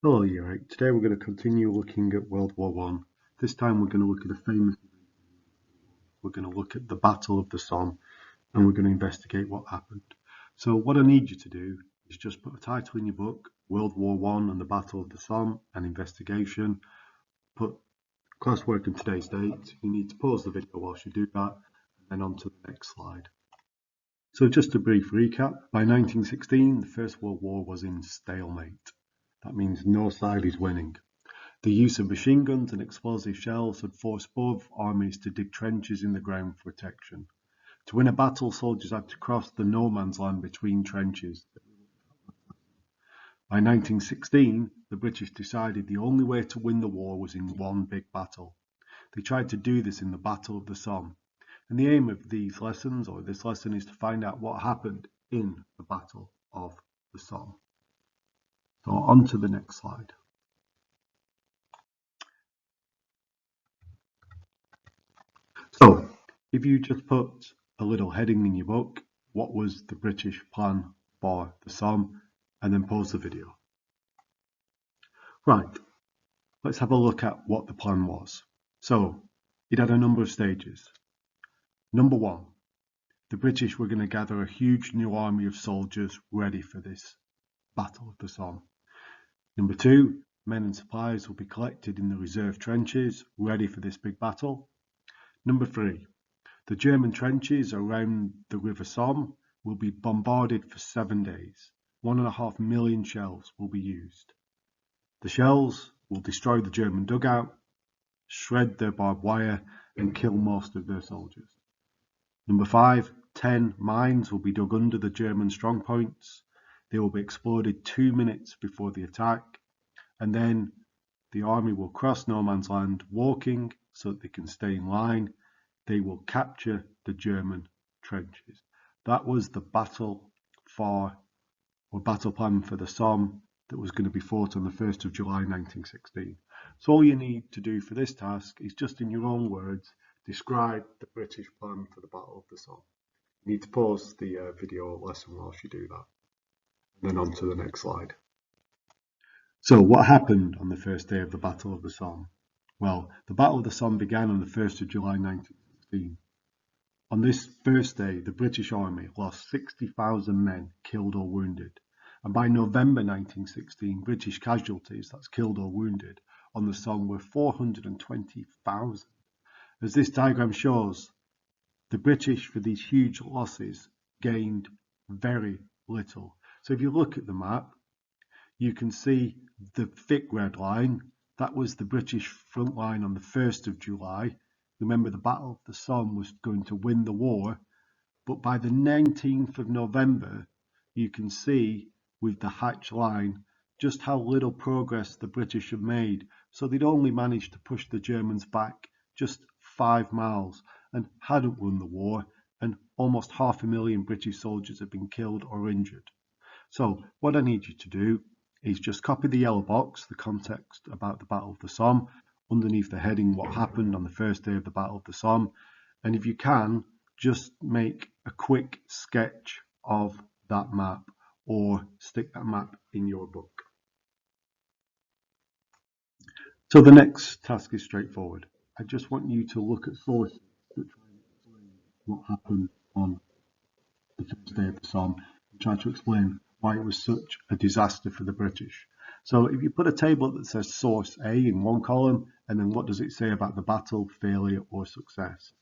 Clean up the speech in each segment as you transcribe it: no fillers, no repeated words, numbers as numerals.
Hello, you're right. Today we're going to continue looking at World War One. This time we're going to look at a famous event. We're going to look at the Battle of the Somme and we're going to investigate what happened. So what I need you to do is just put a title in your book, World War One and the Battle of the Somme, and investigation. Put classwork and today's date. You need to pause the video whilst you do that and then on to the next slide. So just a brief recap. By 1916, the First World War was in stalemate. That means no side is winning. The use of machine guns and explosive shells had forced both armies to dig trenches in the ground for protection. To win a battle, soldiers had to cross the no man's land between trenches. By 1916, the British decided the only way to win the war was in one big battle. They tried to do this in the Battle of the Somme. And the aim of these lessons, or this lesson, is to find out what happened in the Battle of the Somme. So on to the next slide. So if you just put a little heading in your book, what was the British plan for the Somme, and then pause the video. Right, let's have a look at what the plan was. So it had a number of stages. Number one, the British were going to gather a huge new army of soldiers ready for this Battle of the Somme. Number two, men and supplies will be collected in the reserve trenches ready for this big battle. Number three, the German trenches around the River Somme will be bombarded for 7 days. 1.5 million shells will be used. The shells will destroy the German dugout, shred their barbed wire, and kill most of their soldiers. Number five, 10 mines will be dug under the German strongpoints. They will be exploded 2 minutes before the attack, and then the army will cross no man's land walking so that they can stay in line. They will capture the German trenches. That was the battle plan for the Somme that was going to be fought on the 1st of July 1916. So all you need to do for this task is just in your own words describe the British plan for the Battle of the Somme. You need to pause the video lesson whilst you do that. And then on to the next slide. So what happened on the first day of the Battle of the Somme? Well, the Battle of the Somme began on the 1st of July 1916. On this first day, the British Army lost 60,000 men killed or wounded. And by November 1916, British casualties, that's killed or wounded, on the Somme were 420,000. As this diagram shows, the British, for these huge losses, gained very little. So if you look at the map, you can see the thick red line. That was the British front line on the 1st of July. Remember, the Battle of the Somme was going to win the war. But by the 19th of November, you can see with the hatched line just how little progress the British had made. So they'd only managed to push the Germans back just 5 miles and hadn't won the war, and almost 500,000 British soldiers had been killed or injured. So what I need you to do is just copy the yellow box, the context about the Battle of the Somme, underneath the heading what happened on the first day of the Battle of the Somme, and if you can, just make a quick sketch of that map or stick that map in your book. So the next task is straightforward. I just want you to look at sources that try and explain what happened on the first day of the Somme and try to explain why it was such a disaster for the British. So if you put a table that says source A in one column, and then what does it say about the battle, failure or success?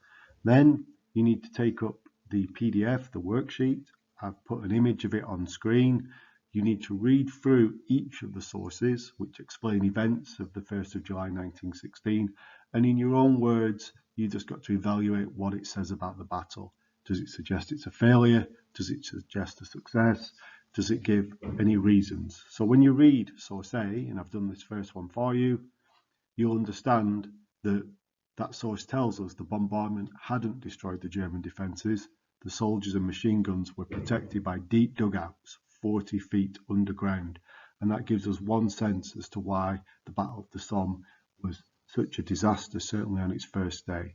Then you need to take up the PDF, the worksheet. I've put an image of it on screen. You need to read through each of the sources which explain events of the 1st of July 1916, and in your own words you just got to evaluate what it says about the battle. Does it suggest it's a failure? Does it suggest a success? Does it give any reasons? So when you read source A, and I've done this first one for you, you'll understand that that source tells us the bombardment hadn't destroyed the German defences. The soldiers and machine guns were protected by deep dugouts 40 feet underground, and that gives us one sense as to why the Battle of the Somme was such a disaster, certainly on its first day.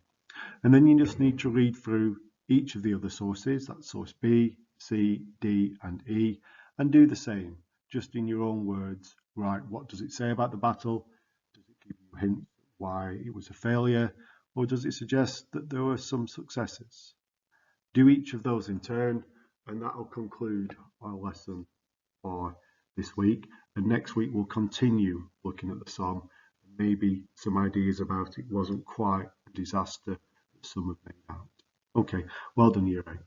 And then you just need to read through each of the other sources, that's source B, C, D and E, and do the same, just in your own words, Right, what does it say about the battle? Does it give you hints why it was a failure? Or does it suggest that there were some successes? Do each of those in turn, and that will conclude our lesson for this week. And next week we'll continue looking at the Somme, and maybe some ideas about it wasn't quite a disaster that some have made out. Okay, well done, Year 8.